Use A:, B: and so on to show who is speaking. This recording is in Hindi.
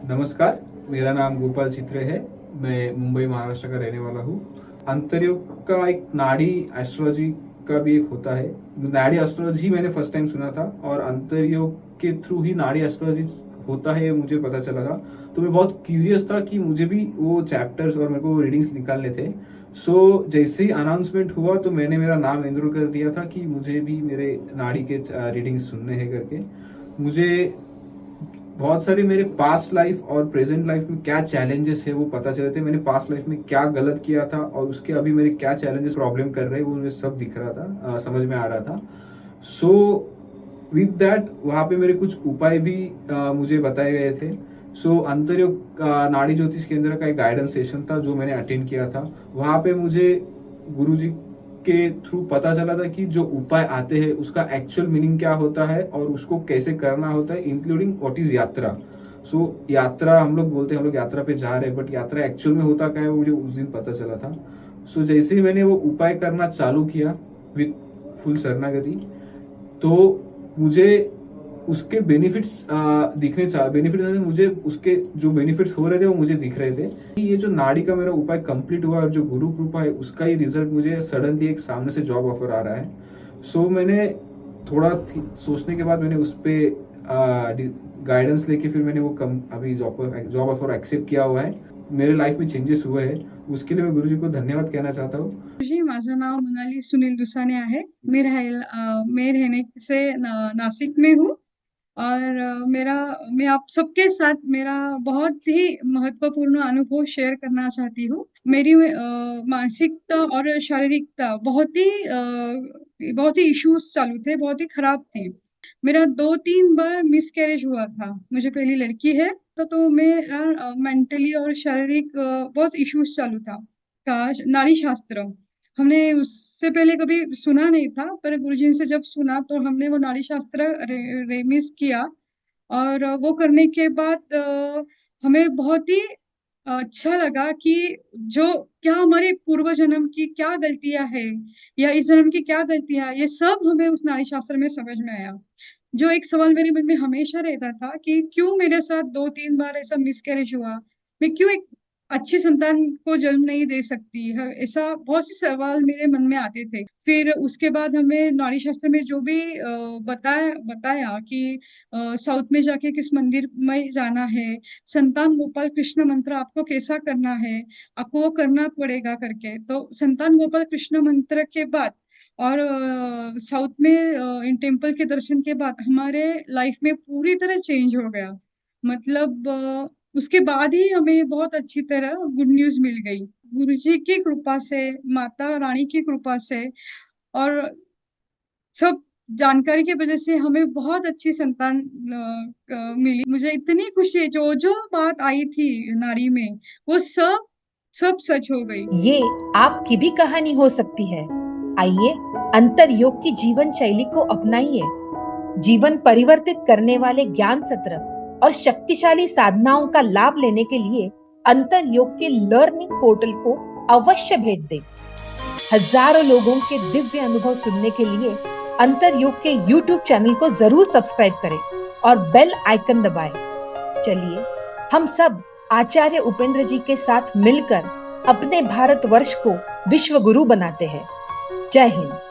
A: नमस्कार, मेरा नाम गोपाल चित्रे है। मैं मुंबई महाराष्ट्र का रहने वाला हूँ। अंतर्योग का एक नाड़ी एस्ट्रोलॉजी का भी एक होता है। नाड़ी एस्ट्रोलॉजी मैंने फर्स्ट टाइम सुना था और अंतर्योग के थ्रू ही नाड़ी एस्ट्रोलॉजी होता है ये मुझे पता चला था। तो मैं बहुत क्यूरियस था कि मुझे भी वो चैप्टर्स और मेरे को रीडिंग्स निकालने थे। जैसे ही अनाउंसमेंट हुआ तो मैंने मेरा नाम एनरोल कर दिया था कि मुझे भी मेरे नाड़ी के रीडिंग्स सुनने हैं करके। मुझे बहुत सारे मेरे पास्ट लाइफ और प्रेजेंट लाइफ में क्या चैलेंजेस है वो पता चले थे। मैंने पास्ट लाइफ में क्या गलत किया था और उसके अभी मेरे क्या चैलेंजेस प्रॉब्लम कर रहे हैं वो मुझे सब दिख रहा था, समझ में आ रहा था। सो विद दैट वहाँ पे मेरे कुछ उपाय भी मुझे बताए गए थे। अंतर्योग नाड़ी ज्योतिष केंद्र का एक गाइडेंस सेशन था जो मैंने अटेंड किया था। वहाँ पे मुझे गुरुजी के थ्रू पता चला था कि जो उपाय आते हैं उसका एक्चुअल मीनिंग क्या होता है और उसको कैसे करना होता है, इंक्लूडिंग व्हाट इज यात्रा। यात्रा हम लोग बोलते हैं, हम लोग यात्रा पे जा रहे हैं, बट यात्रा एक्चुअल में होता क्या है वो मुझे उस दिन पता चला था। जैसे ही मैंने वो उपाय करना चालू किया विथ फुल शरणागति, तो मुझे उसके बेनिफिट्स दिखने चाहिए। बेनिफिट मुझे उसके जो बेनिफिट्स हो रहे थे वो मुझे दिख रहे थे। ये जो नाड़ी का मेरा उपाय कंप्लीट हुआ और जो गुरु कृपा है उसका ही रिजल्ट मुझे सडनली एक सामने से जॉब ऑफर आ रहा है। मैंने थोड़ा सोचने के बाद मैंने उस पर गाइडेंस लेके फिर मैंने वो अभी जॉब ऑफर एक्सेप्ट किया हुआ है। मेरे लाइफ में चेंजेस हुए हैं, उसके लिए मैं गुरुजी को धन्यवाद कहना चाहता हूँ।
B: जी, माझं नाव मनाली सुनील दुसाने आहे। मैं रहने से नासिक में हूँ और मैं आप सबके साथ मेरा बहुत ही महत्वपूर्ण अनुभव शेयर करना चाहती हूँ। मेरी मानसिकता और शारीरिकता बहुत ही इश्यूज चालू थे, बहुत ही खराब थे। मेरा 2-3 बार मिसकैरेज हुआ था। मुझे पहली लड़की है तो मेरा मेंटली और शारीरिक बहुत इश्यूज चालू था। नारी शास्त्र हमने उससे पहले कभी सुना नहीं था, पर गुरुजी से जब सुना तो हमने वो नारी शास्त्र रेमिस किया और वो करने के बाद हमें बहुत ही अच्छा लगा कि जो क्या हमारे पूर्व जन्म की क्या गलतियां हैं या इस जन्म की क्या गलतियां हैं, ये सब हमें उस नारी शास्त्र में समझ में आया। जो एक सवाल मेरे मन में हमेशा रहता था कि क्यों मेरे साथ 2-3 बार ऐसा मिसकैरेज हुआ, मैं क्यों एक अच्छी संतान को जन्म नहीं दे सकती है, ऐसा बहुत से सवाल मेरे मन में आते थे। फिर उसके बाद हमें नारी शास्त्र में जो भी बताया बताया कि साउथ में जाके किस मंदिर में जाना है, संतान गोपाल कृष्ण मंत्र आपको कैसा करना है, आपको वो करना पड़ेगा करके। तो संतान गोपाल कृष्ण मंत्र के बाद और साउथ में इन टेम्पल के दर्शन के बाद हमारे लाइफ में पूरी तरह चेंज हो गया। मतलब उसके बाद ही हमें बहुत अच्छी तरह गुड न्यूज मिल गई गुरु जी की कृपा से, माता रानी की कृपा से और सब जानकारी की वजह से हमें बहुत अच्छी संतान मिली। मुझे इतनी खुशी है, जो जो बात आई थी नारी में वो सब सब सच हो गई।
C: ये आपकी भी कहानी हो सकती है। आइए अंतर्योग की जीवन शैली को अपनाइए। जीवन परिवर्तित करने वाले ज्ञान सत्र और शक्तिशाली साधनाओं का लाभ लेने के लिए अंतर्योग के लर्निंग पोर्टल को अवश्य भेंट दें। हजारों लोगों के दिव्य अनुभव सुनने के लिए अंतर्योग के YouTube चैनल को जरूर सब्सक्राइब करें और बेल आइकन दबाएं। चलिए हम सब आचार्य उपेंद्र जी के साथ मिलकर अपने भारतवर्ष को विश्व गुरु बनाते हैं। जय हिंद।